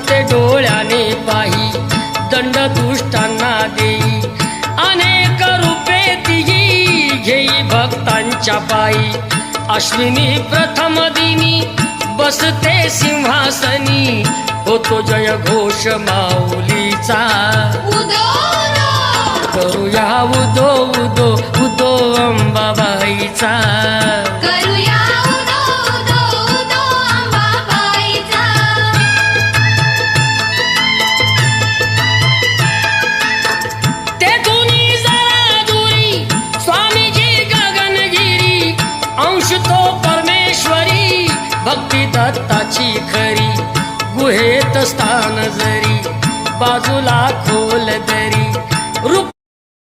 सत्य डोळ्याने पाही, दंड दुष्टांना देई, अनेक रूपे तिही घेई भक्तांच्या पायी. अश्विनी प्रथम दिनी बसते सिंहासनी, होतो जय घोष माऊलीचा. करूया उदो उदो उदो अंबाबाईचा. करूया उदो उदो उदो अंबाबाईचा. तेथुनी जरा दुरी स्वामीजी गगनगिरी, अंश तो परमेश्वरी भक्ती दत्ताची खरी. गुहेत स्थान जरी बाजूला खोल दरी,